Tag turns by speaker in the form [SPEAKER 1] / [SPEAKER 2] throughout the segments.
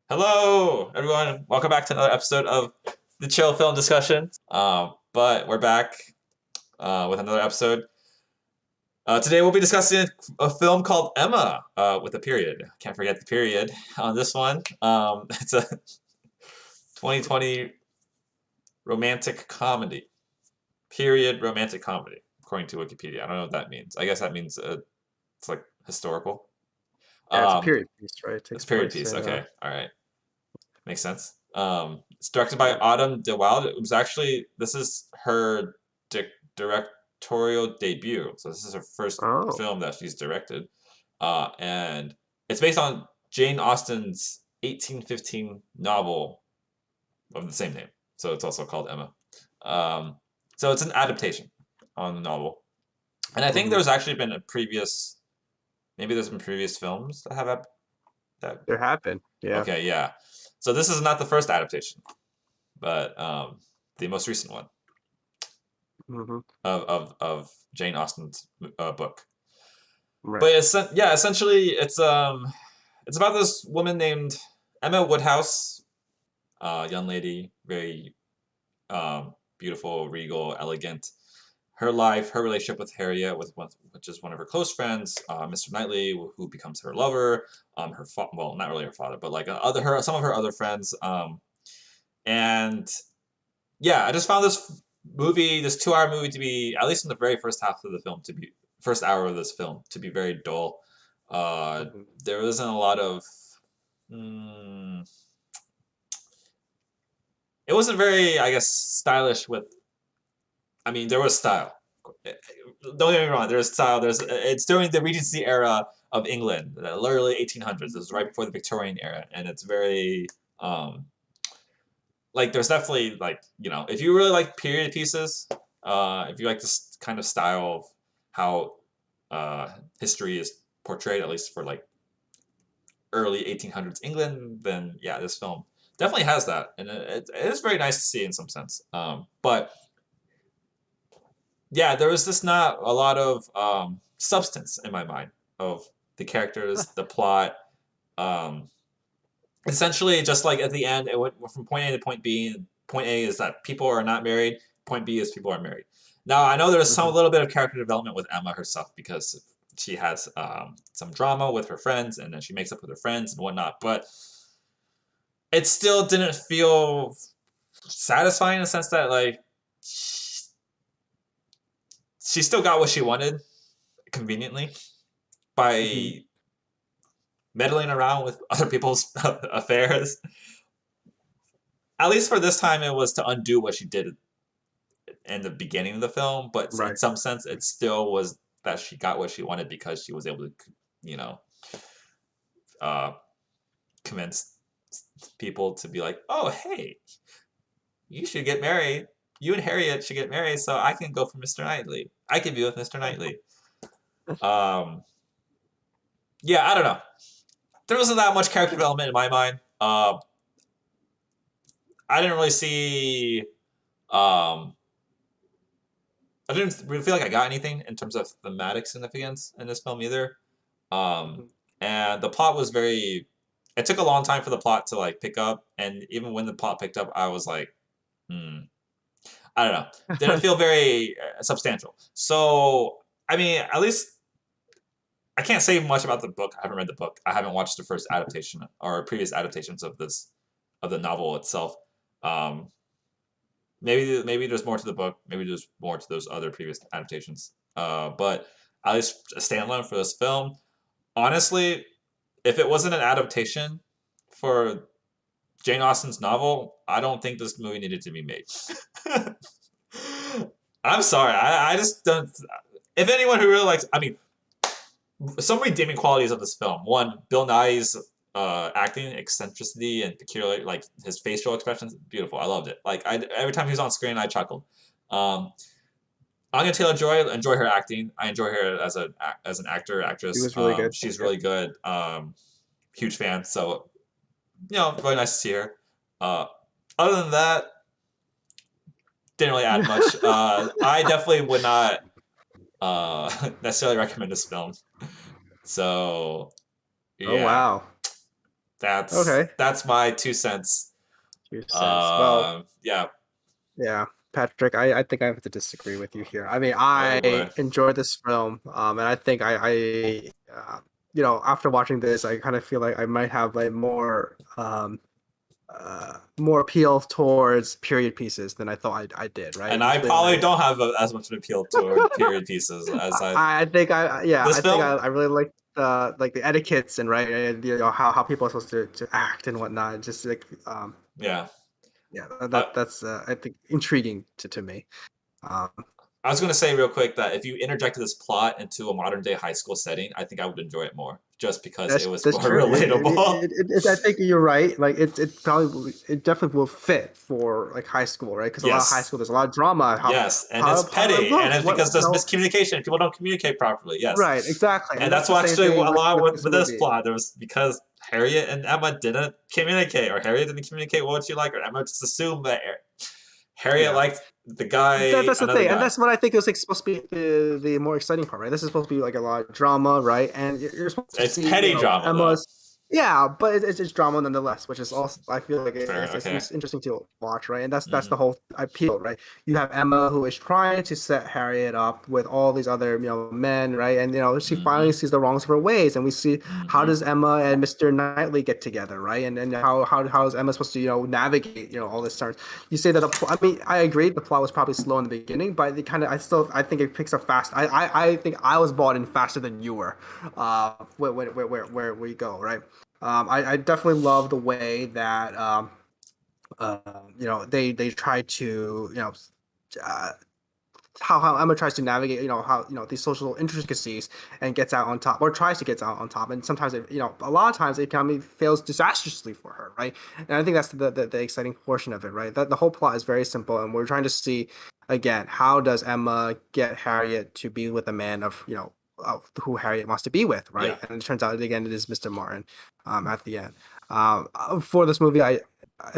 [SPEAKER 1] Hello, everyone. Welcome back to another episode of the Chill Film Discussion. But we're back with another episode. Today we'll be discussing a film called Emma with a period. Can't forget the period on this one. It's a 2020 romantic comedy. Period romantic comedy, according to Wikipedia. I don't know what that means. I guess that means it's like historical.
[SPEAKER 2] Yeah, it's a
[SPEAKER 1] Um,
[SPEAKER 2] period piece, right? It
[SPEAKER 1] it's
[SPEAKER 2] takes
[SPEAKER 1] a period
[SPEAKER 2] place
[SPEAKER 1] piece.
[SPEAKER 2] in
[SPEAKER 1] Okay, all right. Makes sense. It's directed by
[SPEAKER 2] yeah.
[SPEAKER 1] Autumn de Wilde. It was actually this is her directorial debut. So this is her first
[SPEAKER 2] Oh,
[SPEAKER 1] film that she's directed, and it's based on Jane Austen's 1815 novel of the same name. So it's also called Emma. Um, so it's an adaptation on the novel, and I think
[SPEAKER 2] hmm
[SPEAKER 1] there's actually been a previous, maybe there's been previous films that have that.
[SPEAKER 2] there have been. Yeah.
[SPEAKER 1] Okay, yeah. So this is not the first adaptation, but the most recent one
[SPEAKER 2] hmm
[SPEAKER 1] of Jane Austen's book.
[SPEAKER 2] Right.
[SPEAKER 1] But essentially it's about this woman named Emma Woodhouse, young lady, very beautiful, regal, elegant. Her life, her relationship with Harriet, which is one of her close friends, Mr. Knightley, who becomes her lover. Well, not really her father, but like some of her other friends. And yeah, I just found this 2 hour movie to be, at least in the very first half of the film, to be first hour of this film to be very dull. Uh,
[SPEAKER 2] hmm
[SPEAKER 1] there wasn't a lot of, mm, it wasn't very, I guess, stylish with. I mean, there was style. Don't get me wrong. There's style. It's during the Regency era of England, the early 1800s. It was right before the Victorian era, and it's very like there's definitely like if you really like period pieces, if you like this kind of style of how history is portrayed, at least for like early 1800s England, then yeah, this film definitely has that, and it is very nice to see in some sense. But yeah, there was just not a lot of substance in my mind of the characters, the plot. Um, Essentially, just like at the end, it went from point A to point B. And point A is that people are not married. Point B is people are married. Now, I know there's some
[SPEAKER 2] hmm
[SPEAKER 1] little bit of character development with Emma herself because she has some drama with her friends, and then she makes up with her friends and whatnot. But it still didn't feel satisfying in the sense that like she still got what she wanted conveniently
[SPEAKER 2] hmm
[SPEAKER 1] by meddling around with other people's affairs. At least for this time, it was to undo what she did in the beginning of the film, but in
[SPEAKER 2] Right.
[SPEAKER 1] some sense, it still was that she got what she wanted because she was able to, you know, uh, convince people to be like, "Oh, hey, you should get married. You and Harriet should get married, so I can go for Mr. Knightley. I can be with Mr. Knightley." Um, yeah, I don't know. There wasn't that much character development in my mind. I didn't really see. Um, I didn't really feel like I got anything in terms of thematic significance in this film either. Um,
[SPEAKER 2] hmm
[SPEAKER 1] and the plot was very. It took a long time for the plot to like pick up, and even when the plot picked up, I was like, hmm, I don't know. Didn't feel very substantial. So, I mean, at least I can't say much about the book. I haven't read the book. I haven't watched the first adaptation or previous adaptations of the novel itself. Um, maybe there's more to the book. Maybe there's more to those other previous adaptations. But at least a standalone for this film. Honestly, if it wasn't an adaptation for Jane Austen's novel, I don't think this movie needed to be made. I'm sorry. I just don't. If anyone who really likes, I mean, some redeeming qualities of this film. One, Bill Nye's acting, eccentricity, and peculiar, like his facial expressions, beautiful. I loved it. Like every time he was on screen, I chuckled. Um, Anya Taylor Joy, enjoy her acting. I enjoy her as an actor,
[SPEAKER 2] He
[SPEAKER 1] actress.
[SPEAKER 2] was really good.
[SPEAKER 1] She's
[SPEAKER 2] Yeah.
[SPEAKER 1] really good. Huge fan. So really nice to see her. Uh, other than that, didn't really add much. I definitely would not necessarily recommend this film. So
[SPEAKER 2] Oh
[SPEAKER 1] yeah,
[SPEAKER 2] wow. Okay.
[SPEAKER 1] That's my 2 cents.
[SPEAKER 2] $0.02. Well,
[SPEAKER 1] Yeah.
[SPEAKER 2] yeah, Patrick, I think I have to disagree with you here. I mean,
[SPEAKER 1] Oh
[SPEAKER 2] I
[SPEAKER 1] boy.
[SPEAKER 2] enjoyed this film, and I think after watching this, I kind of feel like I might have like more appeal towards period pieces than I thought I did, right?
[SPEAKER 1] And I
[SPEAKER 2] Usually
[SPEAKER 1] probably
[SPEAKER 2] when
[SPEAKER 1] don't have as much of an appeal toward period pieces as I.
[SPEAKER 2] I think yeah,
[SPEAKER 1] This
[SPEAKER 2] I think
[SPEAKER 1] film,
[SPEAKER 2] I really like the etiquettes and right, and, how people are supposed to act and whatnot. Just like
[SPEAKER 1] yeah.
[SPEAKER 2] yeah,
[SPEAKER 1] Uh,
[SPEAKER 2] that's I think intriguing to me. Um,
[SPEAKER 1] I was going to say real quick that if you interjected this plot into a modern day high school setting, I think I would enjoy it more, just because it was
[SPEAKER 2] that's
[SPEAKER 1] more
[SPEAKER 2] true.
[SPEAKER 1] relatable.
[SPEAKER 2] I think you're right. Like it definitely will fit for like high school, right? Because a lot of high
[SPEAKER 1] Yes,
[SPEAKER 2] school, there's a lot of drama.
[SPEAKER 1] yes, and it's petty, and
[SPEAKER 2] Look,
[SPEAKER 1] it's because there's miscommunication. People don't communicate properly.
[SPEAKER 2] right,
[SPEAKER 1] Yes,
[SPEAKER 2] exactly,
[SPEAKER 1] and
[SPEAKER 2] and that's
[SPEAKER 1] that's
[SPEAKER 2] the
[SPEAKER 1] what
[SPEAKER 2] same
[SPEAKER 1] actually a
[SPEAKER 2] thing
[SPEAKER 1] lot
[SPEAKER 2] with
[SPEAKER 1] with,
[SPEAKER 2] this
[SPEAKER 1] with this
[SPEAKER 2] movie.
[SPEAKER 1] plot. There was because Harriet and Emma didn't communicate, or Harriet didn't communicate what she liked, or Emma just assumed that Harriet
[SPEAKER 2] Yeah.
[SPEAKER 1] liked the guy,
[SPEAKER 2] That's the
[SPEAKER 1] another
[SPEAKER 2] thing, and
[SPEAKER 1] guy.
[SPEAKER 2] that's what I think is like supposed to be the more exciting part, right? This is supposed to be like a lot of drama, right? And you're supposed to
[SPEAKER 1] It's
[SPEAKER 2] see,
[SPEAKER 1] petty drama though.
[SPEAKER 2] Emma's, yeah, but it's drama nonetheless, which is also I feel like
[SPEAKER 1] Fair,
[SPEAKER 2] it's
[SPEAKER 1] okay.
[SPEAKER 2] interesting to watch, right? And that's
[SPEAKER 1] Mm-hmm.
[SPEAKER 2] the whole appeal, right? You have Emma who is trying to set Harriet up with all these other men, right? And she finally
[SPEAKER 1] Mm-hmm.
[SPEAKER 2] sees the wrongs of her ways, and we see how
[SPEAKER 1] Mm-hmm.
[SPEAKER 2] does Emma and Mr. Knightley get together, right? And how is Emma supposed to navigate all this turns. You say that I mean, I agree the plot was probably slow in the beginning, but it kind of I think it picks up fast. I think I was bought in faster than you were, where we go, right? I definitely love the way that they try to uh, how Emma tries to navigate, how these social intricacies and gets out on top, or tries to get out on top, and sometimes a lot of times it kind of fails disastrously for her, right? And I think that's the exciting portion of it, right? That the whole plot is very simple, and we're trying to see again how does Emma get Harriet to be with a man of who Harriet wants to be with,
[SPEAKER 1] Yeah.
[SPEAKER 2] right? And it turns out again it is Mr. Martin, at the end. For this movie, I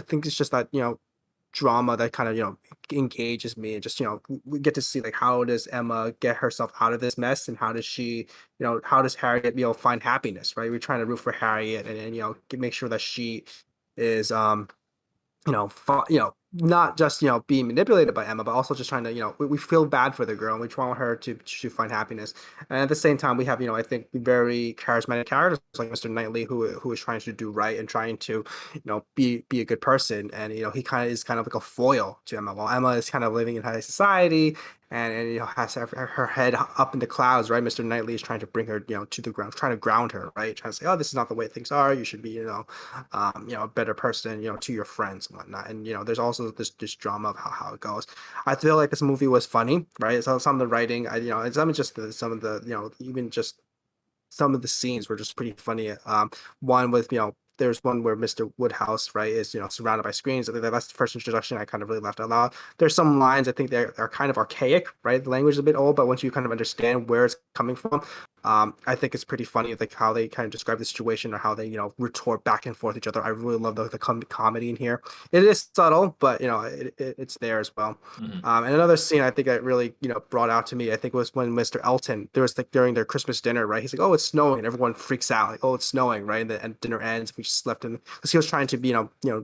[SPEAKER 2] think it's just that drama that kind of engages me, and just we get to see like how does Emma get herself out of this mess, and how does she how does Harriet find happiness, right? We're trying to root for Harriet, and make sure that she is not just being manipulated by Emma, but also just trying to we feel bad for the girl, and we want her to find happiness. And at the same time, we have I think very charismatic characters like Mr. Knightley, who is trying to do right and trying to be a good person, and he kind of is kind of like a foil to Emma, while Emma is kind of living in high society, and has to have her head up in the clouds, right? Mr. Knightley is trying to bring her to the ground, trying to ground her, right? Trying to say, oh, this is not the way things are. You should be a better person, to your friends and whatnot. And there's also this drama of how it goes. I feel like this movie was funny, right? So some of the writing, it's not just some of the even just some of the scenes were just pretty funny. One with there's one where Mr. Woodhouse, right, is surrounded by screens. That's the first introduction I kind of really laughed out loud. There's some lines I think they're kind of archaic, right? The language is a bit old, but once you kind of understand where it's coming from, I think it's pretty funny, like how they kind of describe the situation, or how they retort back and forth each other. I really love the comedy in here. It is subtle, but it's there as well.
[SPEAKER 1] Mm-hmm.
[SPEAKER 2] And another scene I think that really brought out to me, I think, was when Mr. Elton, there was like during their Christmas dinner, right? He's like, "Oh, it's snowing," and everyone freaks out, like, "Oh, it's snowing," right? And dinner ends. We just left him because he was trying to be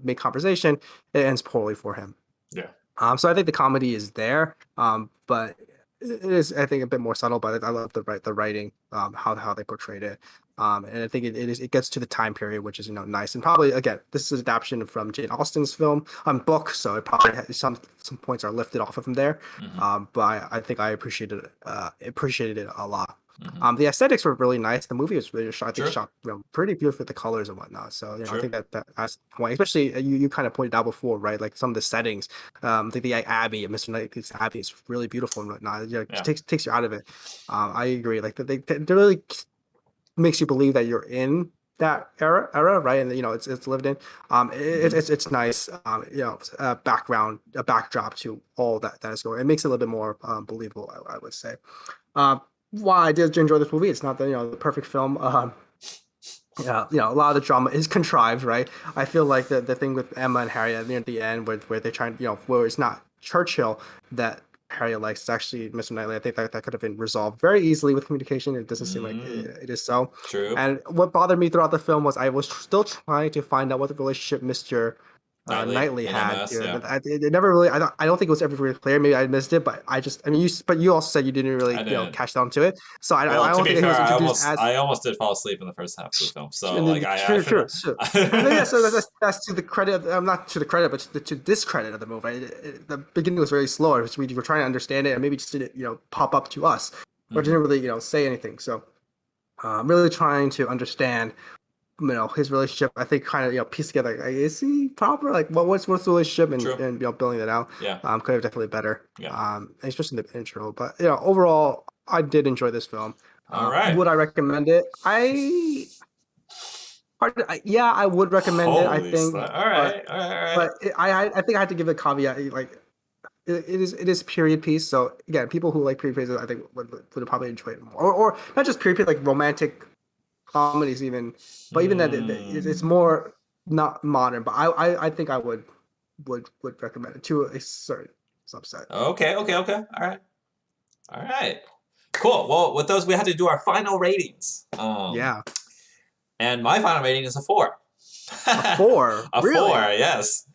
[SPEAKER 2] make conversation. It ends poorly for him.
[SPEAKER 1] Yeah.
[SPEAKER 2] So I think the comedy is there, but it is, I think, a bit more subtle. But I love the writing, how they portrayed it, and I think it gets to the time period, which is nice. And probably again, this is an adaptation from Jane Austen's book, so it probably some points are lifted off of from there.
[SPEAKER 1] Mm-hmm.
[SPEAKER 2] But I think I appreciated it a lot.
[SPEAKER 1] Mm-hmm.
[SPEAKER 2] The aesthetics were really nice. The movie was really shot, I think,
[SPEAKER 1] Sure.
[SPEAKER 2] shot pretty beautiful with the colors and whatnot. So I
[SPEAKER 1] Sure.
[SPEAKER 2] think that that's the point. Especially you kind of pointed out before, right? Like some of the settings. The Abbey, Mr. Knightley's Abbey is really beautiful and whatnot. It
[SPEAKER 1] Yeah.
[SPEAKER 2] takes you out of it. I agree. Like they really makes you believe that you're in that era, right? And it's lived in.
[SPEAKER 1] Mm-hmm.
[SPEAKER 2] It's nice. A backdrop to all that is going. It makes it a little bit more believable, I would say. Why I did enjoy this movie, it's not the perfect film. Yeah, a lot of the drama is contrived, right? I feel like the thing with Emma and Harry at the end, where they're trying, where it's not Churchill that Harriet likes. It's actually Mr. Knightley. I think that could have been resolved very easily with communication. It doesn't seem like
[SPEAKER 1] Mm,
[SPEAKER 2] it is so.
[SPEAKER 1] true.
[SPEAKER 2] And what bothered me throughout the film was I was still trying to find out what the relationship Mr.
[SPEAKER 1] Nightly
[SPEAKER 2] Knightley
[SPEAKER 1] in
[SPEAKER 2] had.
[SPEAKER 1] MS,
[SPEAKER 2] You know,
[SPEAKER 1] yeah.
[SPEAKER 2] it never really. I don't think it was ever really clear. Maybe I missed it, but I just. I mean, but you also said you didn't
[SPEAKER 1] I
[SPEAKER 2] really,
[SPEAKER 1] didn't.
[SPEAKER 2] catch on to it. So I
[SPEAKER 1] Well, to
[SPEAKER 2] don't
[SPEAKER 1] be
[SPEAKER 2] think he
[SPEAKER 1] fair,
[SPEAKER 2] was introduced as.
[SPEAKER 1] I almost did fall asleep in the first half of the film. So
[SPEAKER 2] And
[SPEAKER 1] like
[SPEAKER 2] then,
[SPEAKER 1] I
[SPEAKER 2] sure,
[SPEAKER 1] should
[SPEAKER 2] sure, sure. And then, yeah,
[SPEAKER 1] have.
[SPEAKER 2] so that's to the credit. I'm not to the credit, but to discredit of the movie. The beginning was very slow. We were trying to understand it, and maybe just didn't, pop up to us, or didn't
[SPEAKER 1] Mhm.
[SPEAKER 2] really, say anything. So, I'm really trying to understand, his relationship. I think kind of, piece together. Like, is he proper? Like, what's the relationship, and
[SPEAKER 1] True.
[SPEAKER 2] building that out.
[SPEAKER 1] Yeah.
[SPEAKER 2] Could have definitely better.
[SPEAKER 1] Yeah.
[SPEAKER 2] Especially in the intro. But overall, I did enjoy this film.
[SPEAKER 1] All right.
[SPEAKER 2] Would I recommend it? Yeah, I would recommend it. I
[SPEAKER 1] Holy
[SPEAKER 2] think,
[SPEAKER 1] stuff. All
[SPEAKER 2] but
[SPEAKER 1] right. All right. All right.
[SPEAKER 2] I think I had to give a caveat. Like it is period piece. So again, people who like period pieces, I think would probably enjoy it more. Or not just period piece, like romantic comedies even, but even that it's
[SPEAKER 1] Hmm.
[SPEAKER 2] more not modern. But I think I would recommend it to a certain subset.
[SPEAKER 1] Okay. Okay. Okay. All right. All right. Cool. Well, with those, we had to do our final ratings.
[SPEAKER 2] Yeah,
[SPEAKER 1] And my final rating is a 4.
[SPEAKER 2] a 4,
[SPEAKER 1] A 4.
[SPEAKER 2] really.
[SPEAKER 1] Yes.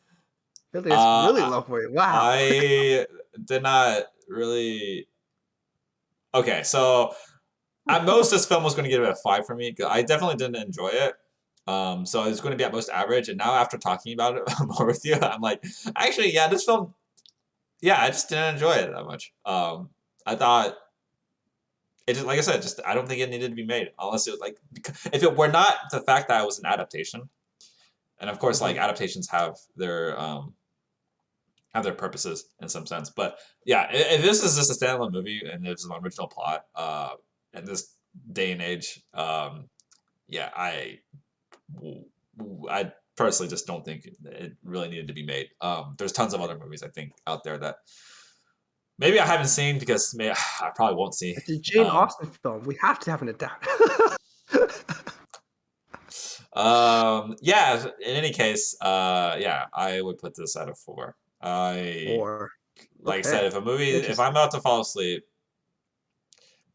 [SPEAKER 2] Really, it's really
[SPEAKER 1] Uh,
[SPEAKER 2] low for you. Wow.
[SPEAKER 1] I did not really. Okay, so at most, this film was going to get it a 5 for me. 'Cause I definitely didn't enjoy it. So it's going to be at most average. And now after talking about it more with you, I'm like, actually, yeah, this film, yeah, I just didn't enjoy it that much. I thought it just, like I said, just I don't think it needed to be made unless it was like if it were not the fact that it was an adaptation, and of course, like
[SPEAKER 2] Mhm.
[SPEAKER 1] adaptations have their purposes in some sense. But yeah, if this is just a standalone movie and there's an original plot, in this day and age, yeah, I personally just don't think it really needed to be made. There's tons of other movies I think out there that maybe I haven't seen because maybe I probably won't see.
[SPEAKER 2] It's a Jane
[SPEAKER 1] Um,
[SPEAKER 2] Austen film. We have to have an adapt.
[SPEAKER 1] yeah. In any case, yeah, I would put this at a 4. I
[SPEAKER 2] Four.
[SPEAKER 1] like I said,
[SPEAKER 2] Okay.
[SPEAKER 1] if I'm
[SPEAKER 2] Interesting.
[SPEAKER 1] about to fall asleep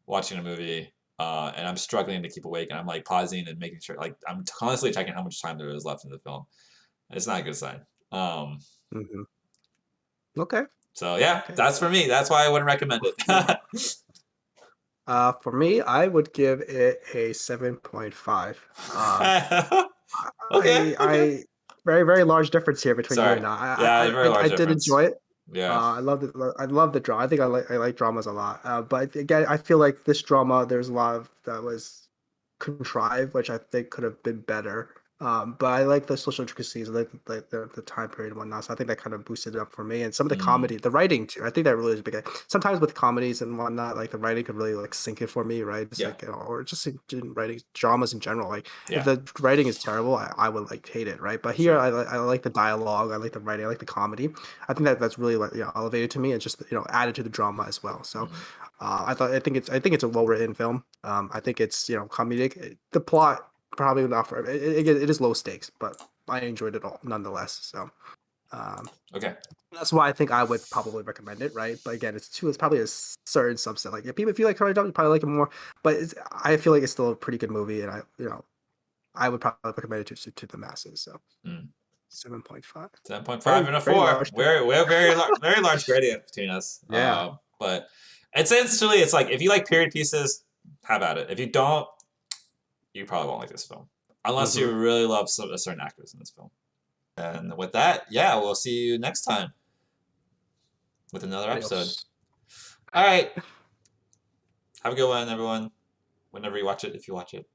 [SPEAKER 1] watching a movie, and I'm struggling to keep awake, and I'm like pausing and making sure, like I'm constantly checking how much time there is left in the film. It's not a good sign.
[SPEAKER 2] Hmm. Okay.
[SPEAKER 1] So yeah,
[SPEAKER 2] Okay.
[SPEAKER 1] that's for me. That's why I wouldn't recommend
[SPEAKER 2] A
[SPEAKER 1] it.
[SPEAKER 2] four. For me, I would give it a 7.5.
[SPEAKER 1] Okay, okay.
[SPEAKER 2] I very very large difference here between you
[SPEAKER 1] Sorry.
[SPEAKER 2] and I.
[SPEAKER 1] Yeah,
[SPEAKER 2] I
[SPEAKER 1] a very
[SPEAKER 2] I, I
[SPEAKER 1] large
[SPEAKER 2] did
[SPEAKER 1] difference.
[SPEAKER 2] enjoy it.
[SPEAKER 1] Yeah.
[SPEAKER 2] I love it. I love the drama. I think I like dramas a lot. But again, I feel like this drama, there's a lot of that was contrived, which I think could have been better. But I like the social intricacies, I like the time period and whatnot. So I think that kind of boosted it up for me. And some of the
[SPEAKER 1] Mm,
[SPEAKER 2] comedy, the writing too. I think that really is big. Sometimes with comedies and whatnot, like the writing could really like sink it for me, right? It's
[SPEAKER 1] yeah.
[SPEAKER 2] like, or just in writing dramas in general. Like if
[SPEAKER 1] Yeah.
[SPEAKER 2] the writing is terrible, I would like hate it, right? But here,
[SPEAKER 1] Sure.
[SPEAKER 2] I like the dialogue, I like the writing, I like the comedy. I think that's really like elevated to me and just added to the drama as well. So
[SPEAKER 1] Mm,
[SPEAKER 2] I think it's a well written film. I think it's comedic. The plot probably not for it is low stakes, but I enjoyed it all nonetheless. So um,
[SPEAKER 1] okay.
[SPEAKER 2] that's why I think I would probably recommend it, right? But again, it's probably a certain subset. Like if you like Charlie Brown, you probably like it more. But I feel like it's still a pretty good movie, and I would probably recommend it to the masses. So
[SPEAKER 1] Mm.
[SPEAKER 2] 7.5,
[SPEAKER 1] 7.5
[SPEAKER 2] very
[SPEAKER 1] and a
[SPEAKER 2] very
[SPEAKER 1] 4.
[SPEAKER 2] large.
[SPEAKER 1] We're very large gradient between us.
[SPEAKER 2] Yeah.
[SPEAKER 1] But it's like if you like period pieces, have at it. If you don't, you probably won't like this film. Unless
[SPEAKER 2] Hmm.
[SPEAKER 1] you really love a certain actors in this film. And with that, yeah, we'll see you next time with another episode.
[SPEAKER 2] Adios.
[SPEAKER 1] All right. Have a good one, everyone. Whenever you watch it, if you watch it.